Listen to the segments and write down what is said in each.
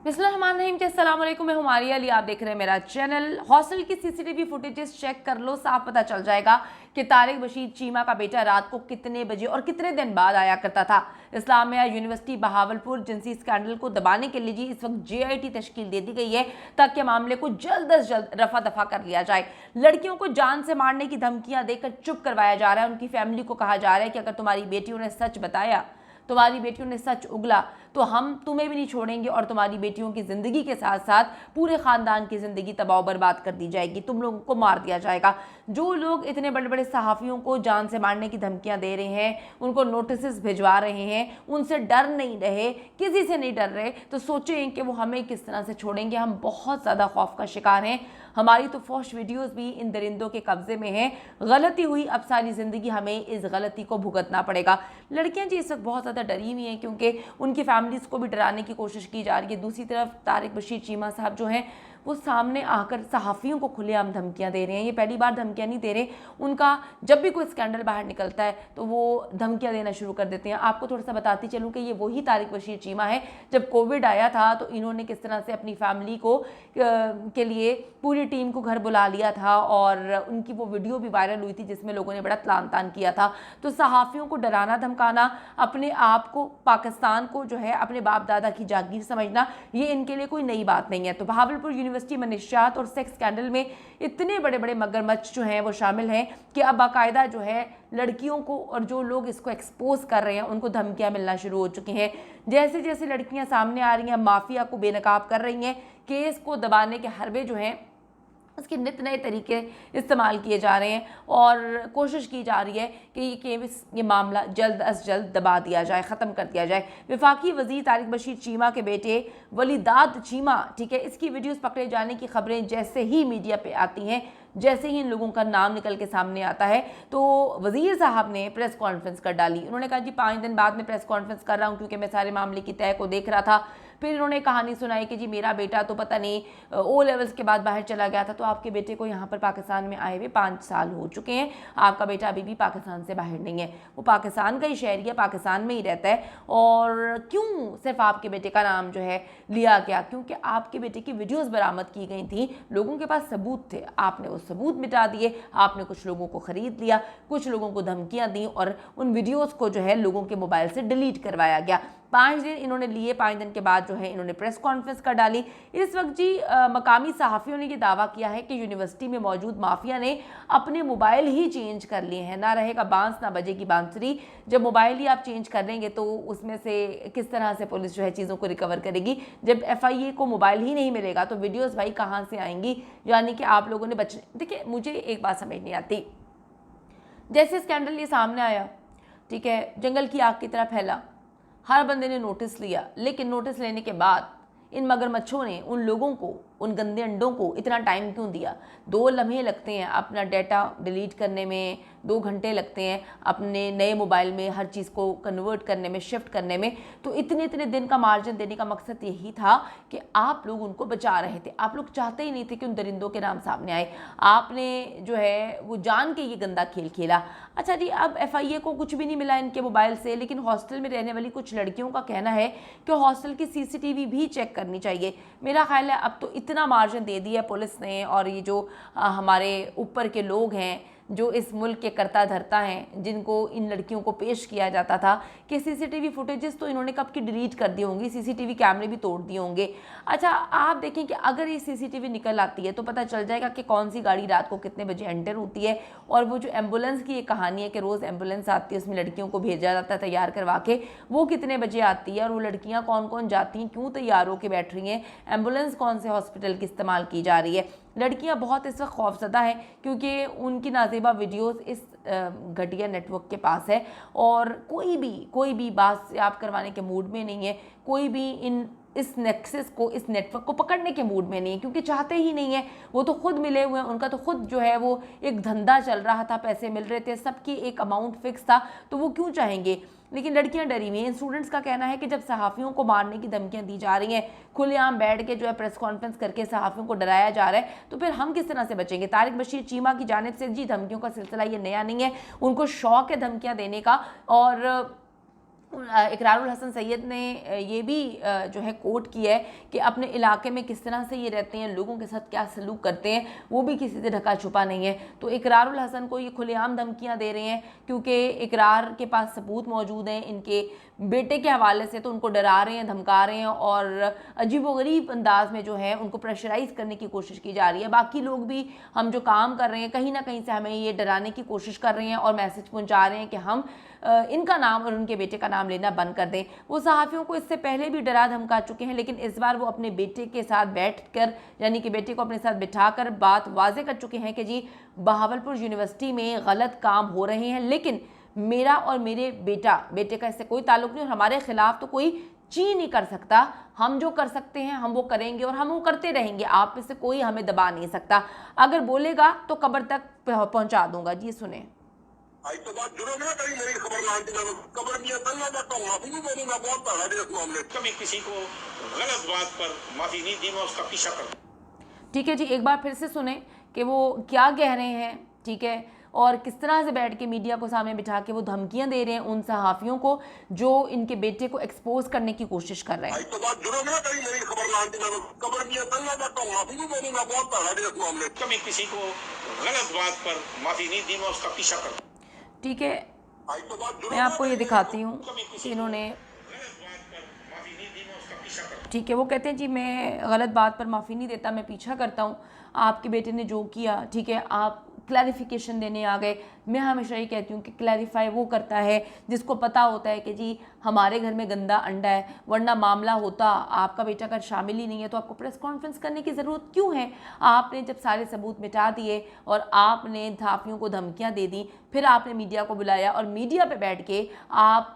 बिस्मिल्लाहिर्रहमानिर्रहीम के अस्सलाम वालेकुम, मैं हुमारिया अली, आप देख रहे हैं मेरा चैनल। हॉस्टल की सीसीटीवी फुटेजेस चेक कर लो, साफ पता चल जाएगा कि तारिक बशीर चीमा का बेटा रात को कितने बजे और कितने दिन बाद आया करता था। इस्लामिया यूनिवर्सिटी बहावलपुर जिनसी स्कैंडल को दबाने के लिए जी इस वक्त JIT तश्कील दे दी गई है ताकि मामले को जल्द अज जल्द रफा दफा कर लिया जाए। लड़कियों को जान से मारने की धमकियां देकर चुप करवाया जा रहा है। उनकी फैमिली को कहा जा रहा है कि अगर तुम्हारी बेटियों ने सच बताया, तुम्हारी बेटियों ने सच उगला, तो हम तुम्हें भी नहीं छोड़ेंगे और तुम्हारी बेटियों की ज़िंदगी के साथ साथ पूरे ख़ानदान की ज़िंदगी तबाह बर्बाद कर दी जाएगी, तुम लोगों को मार दिया जाएगा। जो लोग इतने बड़े बड़े सहाफ़ियों को जान से मारने की धमकियां दे रहे हैं, उनको नोटिस भिजवा रहे हैं, उनसे डर नहीं रहे, किसी से नहीं डर रहे, तो सोचें कि वो हमें किस तरह से छोड़ेंगे। हम बहुत ज़्यादा खौफ का शिकार हैं। हमारी तो फौश वीडियोस भी इन दरिंदों के कब्जे में हैं। गलती हुई, अब सारी ज़िंदगी हमें इस गलती को भुगतना पड़ेगा। लड़कियां जी इस वक्त बहुत ज़्यादा डरी हुई हैं क्योंकि उनकी फैमिलीज़ को भी डराने की कोशिश की जा रही है। दूसरी तरफ तारिक बशीर चीमा साहब जो हैं वो सामने आकर सहाफ़ियों को खुलेआम धमकियां दे रहे हैं। ये पहली बार धमकियां नहीं दे रहे, उनका जब भी कोई स्कैंडल बाहर निकलता है तो वो धमकियां देना शुरू कर देते हैं। आपको थोड़ा सा बताती चलूँ कि ये वही तारिक बशीर चीमा है। जब कोविड आया था तो इन्होंने किस तरह से अपनी फैमिली को के लिए पूरी टीम को घर बुला लिया था और उनकी वो वीडियो भी वायरल हुई थी जिसमें लोगों ने बड़ा तान तान किया था। तो सहाफ़ियों को डराना धमकाना, अपने आप को, पाकिस्तान को जो है अपने बाप दादा की जागीर समझना, ये इनके लिए कोई नई बात नहीं है। तो बहावलपुर यूनिवर्सिटी मनशियात और सेक्स स्कैंडल में इतने बड़े बड़े मगरमच्छ जो हैं वो शामिल हैं कि अब बाकायदा जो है लड़कियों को और जो लोग इसको एक्सपोज कर रहे हैं उनको धमकियां मिलना शुरू हो चुकी हैं। जैसे जैसे लड़कियां सामने आ रही हैं, माफिया को बेनकाब कर रही हैं, केस को दबाने के हरबे जो हैं उसके नित नए तरीके इस्तेमाल किए जा रहे हैं और कोशिश की जा रही है कि ये मामला जल्द अज जल्द दबा दिया जाए, ख़त्म कर दिया जाए। वफाकी वज़ीर तारिक बशीर चीमा के बेटे वलीदाद चीमा, ठीक है, इसकी वीडियोस पकड़े जाने की खबरें जैसे ही मीडिया पे आती हैं, जैसे ही इन लोगों का नाम निकल के सामने आता है तो वज़ीर साहब ने प्रेस कॉन्फ्रेंस कर डाली। उन्होंने कहा जी 5 दिन बाद मैं प्रेस कॉन्फ्रेंस कर रहा हूँ क्योंकि मैं सारे मामले की तय को देख रहा था। फिर इन्होंने कहानी सुनाई कि जी मेरा बेटा तो पता नहीं O लेवल्स के बाद बाहर चला गया था। तो आपके बेटे को यहाँ पर पाकिस्तान में आए हुए 5 साल हो चुके हैं, आपका बेटा अभी भी पाकिस्तान से बाहर नहीं है, वो पाकिस्तान का ही शहरी है, पाकिस्तान में ही रहता है। और क्यों सिर्फ आपके बेटे का नाम जो है लिया गया? क्योंकि आपके बेटे की वीडियोज़ बरामद की गई थी, लोगों के पास सबूत थे, आपने वो सबूत मिटा दिए, आपने कुछ लोगों को ख़रीद लिया, कुछ लोगों को धमकियाँ दी और उन वीडियोज़ को जो है लोगों के मोबाइल से डिलीट करवाया गया। 5 दिन इन्होंने लिए, 5 दिन के बाद जो है इन्होंने प्रेस कॉन्फ्रेंस कर डाली। इस वक्त जी मकामी सहाफ़ियों ने ये दावा किया है कि यूनिवर्सिटी में मौजूद माफिया ने अपने मोबाइल ही चेंज कर लिए हैं। ना रहेगा बांस ना बजेगी बांसुरी। जब मोबाइल ही आप चेंज कर लेंगे तो उसमें से किस तरह से पुलिस जो है चीज़ों को रिकवर करेगी? जब FIA को मोबाइल ही नहीं मिलेगा तो वीडियोज़ भाई कहाँ से आएंगी? यानी कि आप लोगों ने देखिए, मुझे एक बात समझ नहीं आती, जैसे स्कैंडल ये सामने आया, ठीक है, जंगल की आग की तरह फैला, हर बंदे ने नोटिस लिया, लेकिन नोटिस लेने के बाद इन मगरमच्छों ने उन लोगों को, उन गंदे अंडों को इतना टाइम क्यों दिया? 2 लम्हे लगते हैं अपना डाटा डिलीट करने में, 2 घंटे लगते हैं अपने नए मोबाइल में हर चीज़ को कन्वर्ट करने में, शिफ्ट करने में। तो इतने इतने दिन का मार्जिन देने का मकसद यही था कि आप लोग उनको बचा रहे थे। आप लोग चाहते ही नहीं थे कि उन दरिंदों के नाम सामने आए। आपने जो है वो जान के ये गंदा खेल खेला। अच्छा जी, अब FIA को कुछ भी नहीं मिला इनके मोबाइल से, लेकिन हॉस्टल में रहने वाली कुछ लड़कियों का कहना है कि हॉस्टल की CCTV भी चेक करनी चाहिए। मेरा ख्याल है अब तो इतना मार्जिन दे दिया पुलिस ने और ये जो हमारे ऊपर के लोग हैं जो इस मुल्क के करता धरता हैं, जिनको इन लड़कियों को पेश किया जाता था, कि CCTV फुटेजेस तो इन्होंने कब की डिलीट कर दी होंगी, CCTV कैमरे भी तोड़ दिए होंगे। अच्छा, आप देखें कि अगर ये CCTV निकल आती है तो पता चल जाएगा कि कौन सी गाड़ी रात को कितने बजे एंटर होती है। और वो जो एम्बुलेंस की ये कहानी है कि रोज़ एम्बुलेंस आती है, उसमें लड़कियों को भेजा जाता है तैयार करवा के, वो कितने बजे आती है और वो लड़कियाँ कौन कौन जाती हैं, क्यों तैयार होकर बैठ रही हैं, एम्बुलेंस कौन से हॉस्पिटल की इस्तेमाल की जा रही है। लड़कियां बहुत इस वक्त खौफजदा हैं क्योंकि उनकी नाज़ेबा वीडियोस इस घटिया नेटवर्क के पास है और कोई भी बात से आप करवाने के मूड में नहीं है, कोई भी इस नेक्सस को, इस नेटवर्क को पकड़ने के मूड में नहीं है क्योंकि चाहते ही नहीं है। वो तो खुद मिले हुए हैं, उनका तो खुद जो है वो एक धंधा चल रहा था, पैसे मिल रहे थे, सबकी एक अमाउंट फिक्स था, तो वो क्यों चाहेंगे? लेकिन लड़कियां डरी हुई हैं। स्टूडेंट्स का कहना है कि जब सहाफ़ियों को मारने की धमकियां दी जा रही हैं, खुलेआम बैठ के जो है प्रेस कॉन्फ्रेंस करके सहाफ़ियों को डराया जा रहा है, तो फिर हम किस तरह से बचेंगे? तारिक बशीर चीमा की जानिब से जी धमकियों का सिलसिला ये नया नहीं है, उनको शौक है धमकियां देने का और इकरारुल हसन सैयद ने ये भी जो है कोट किया है कि अपने इलाके में किस तरह से ये रहते हैं, लोगों के साथ क्या सलूक करते हैं, वो भी किसी से ढका छुपा नहीं है। तो इकरारुल हसन को ये खुलेआम धमकियां दे रहे हैं क्योंकि इकरार के पास सबूत मौजूद हैं इनके बेटे के हवाले से, तो उनको डरा रहे हैं, धमका रहे हैं और अजीबोगरीब अंदाज में जो है उनको प्रेशराइज करने की कोशिश की जा रही है। बाकी लोग भी हम जो काम कर रहे हैं कहीं ना कहीं से हमें ये डराने की कोशिश कर रहे हैं और मैसेज पहुंचा रहे हैं कि हम इनका नाम और उनके बेटे का नाम लेना बंद कर दें। वो सहाफ़ियों को इससे पहले भी डरा धमका चुके हैं, लेकिन इस बार वो अपने बेटे के साथ बैठकर, यानी कि बेटे को अपने साथ बिठाकर बात वाजे कर चुके हैं कि जी बहावलपुर यूनिवर्सिटी में गलत काम हो रहे हैं, लेकिन मेरा और मेरे बेटे का इससे कोई ताल्लुक नहीं और हमारे खिलाफ तो कोई ची नहीं कर सकता। हम जो कर सकते हैं हम वो करेंगे और हम वो करते रहेंगे। आप में से कोई हमें दबा नहीं सकता। अगर बोलेगा तो कब्र तक पहुंचा दूंगा। जी सुने। आज तो बात जुड़ोगे ना, कहीं मेरी खबर ना आती, मैं खबर दिया तल ना जाता हूँ, माफी नहीं देनी, मैं बहुत पढ़ा दिया इस मामले। कभी किसी को गलत बात पर माफी नहीं दी, मैं उसका पीछा कर। ठीक है जी, एक बार फिर से सुने कि वो क्या कह रहे हैं, ठीक है, और किस तरह से बैठ के मीडिया को सामने बिठा के वो धमकियां दे रहे हैं उन सहाफ़ियों को जो इनके बेटे को एक्सपोज करने की कोशिश कर रहे हैं। आज तो बात जुड़ोगे ना, कहीं मेरी खबर ना आती, मैं खबर दिया तल ना जाता हूँ, माफी नहीं देनी, मैं बहुत पढ़ा दिया इस मामले। कभी किसी को गलत बात पर माफी नहीं दी, मैं उसका पीछा कर। ठीक है, मैं आपको ये दिखाती हूँ कि इन्होंने, ठीक है, वो कहते हैं जी मैं गलत बात पर माफ़ी नहीं देता, मैं पीछा करता हूँ। आपके बेटे ने जो किया, ठीक है, आप क्लैरिफिकेशन देने आ गए। मैं हमेशा ये कहती हूँ कि क्लैरिफाई वो करता है जिसको पता होता है कि जी हमारे घर में गंदा अंडा है, वरना मामला होता आपका बेटा अगर शामिल ही नहीं है तो आपको प्रेस कॉन्फ्रेंस करने की ज़रूरत क्यों है। आपने जब सारे सबूत मिटा दिए और आपने सहाफ़ियों को धमकियाँ दे दी, फिर आपने मीडिया को बुलाया और मीडिया पे बैठ के आप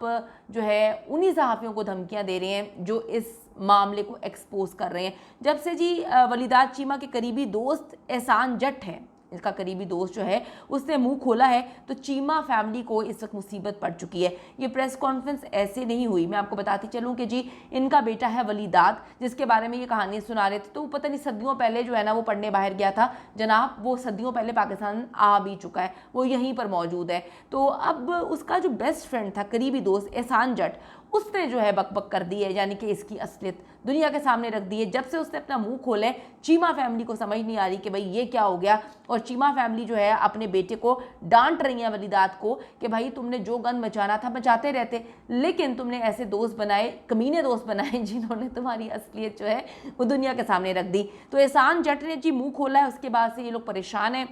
जो है उन्हीं सहाफ़ियों को धमकियाँ दे रहे हैं जो इस मामले को एक्सपोज कर रहे हैं। जब से जी वलीदात चीमा के करीबी दोस्त एहसान जट है, इसका करीबी दोस्त जो है उसने मुंह खोला है, तो चीमा फैमिली को इस वक्त मुसीबत पड़ चुकी है। ये प्रेस कॉन्फ्रेंस ऐसे नहीं हुई। मैं आपको बताती चलूं कि जी इनका बेटा है वलीदात, जिसके बारे में ये कहानी सुना रहे थे, तो पता नहीं सदियों पहले जो है ना वो पढ़ने बाहर गया था जनाब, वो सदियों पहले पाकिस्तान आ भी चुका है, वो यहीं पर मौजूद है। तो अब उसका जो बेस्ट फ्रेंड था, करीबी दोस्त एहसान जट, उसने जो है बकबक कर दी है, यानी कि इसकी असलियत दुनिया के सामने रख दी है। जब से उसने अपना मुंह खोले, चीमा फैमिली को समझ नहीं आ रही कि भाई ये क्या हो गया, और चीमा फैमिली जो है अपने बेटे को डांट रही है वलीदात को कि भाई तुमने जो गंद मचाना था मचाते रहते, लेकिन तुमने ऐसे दोस्त बनाए, कमीने दोस्त बनाए जिन्होंने तुम्हारी असलियत जो है वो दुनिया के सामने रख दी। तो एहसान जट ने जी मुँह खोला है, उसके बाद से ये लोग परेशान हैं।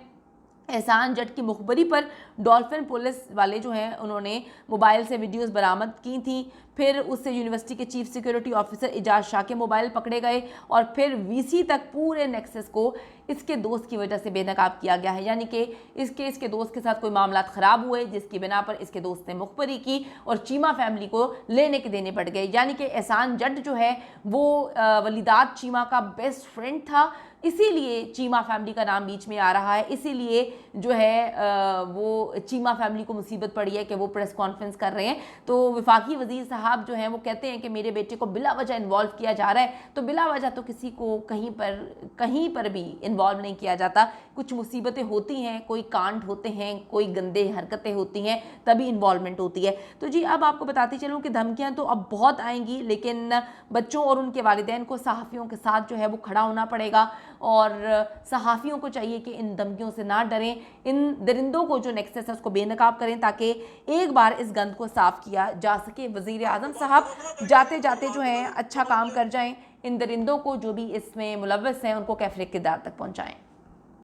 एहसान जट की मुखबरी पर डॉल्फिन पुलिस वाले जो हैं उन्होंने मोबाइल से वीडियोस बरामद की थी। फिर उससे यूनिवर्सिटी के chief security officer Ijaz Shah के मोबाइल पकड़े गए और फिर वीसी तक पूरे नेक्सस को इसके दोस्त की वजह से बेनकाब किया गया है। यानी कि इसके दोस्त के साथ कोई मामला ख़राब हुए जिसकी बिना पर इसके दोस्त ने मुखबरी की और चीमा फैमिली को लेने के देने पड़ गए। यानी कि एहसान जट जो है वो वलीदात चीमा का बेस्ट फ्रेंड था, इसीलिए चीमा फैमिली का नाम बीच में आ रहा है, इसीलिए जो है वो चीमा फैमिली को मुसीबत पड़ी है कि वो प्रेस कॉन्फ्रेंस कर रहे हैं। तो वफाकी वजीर साहब जो हैं वो कहते हैं कि मेरे बेटे को बिला वजह इन्वॉल्व किया जा रहा है, तो बिला वजह तो किसी को कहीं पर भी इन्वॉल्व नहीं किया जाता। कुछ मुसीबतें होती हैं, कोई कांड होते हैं, कोई गंदे हरकतें होती हैं, तभी इन्वॉल्वमेंट होती है। तो जी अब आपको बताती चलूँ कि धमकियाँ तो अब बहुत आएंगी, लेकिन बच्चों और उनके वालिदैन को सहाफ़ियों के साथ जो है वो खड़ा होना पड़ेगा और सहाफ़ियों को चाहिए कि इन धमकियों से ना डरें, इन दरिंदों को जो नेक्सस है उसको बेनकाब करें ताकि एक बार इस गंद को साफ़ किया जा सके। वज़ीर आज़म साहब जाते जाते जो है अच्छा काम कर जाएं, इन दरिंदों को जो भी इसमें मुलव्वस हैं उनको कैफ़रे किरदार तक पहुँचाएँ।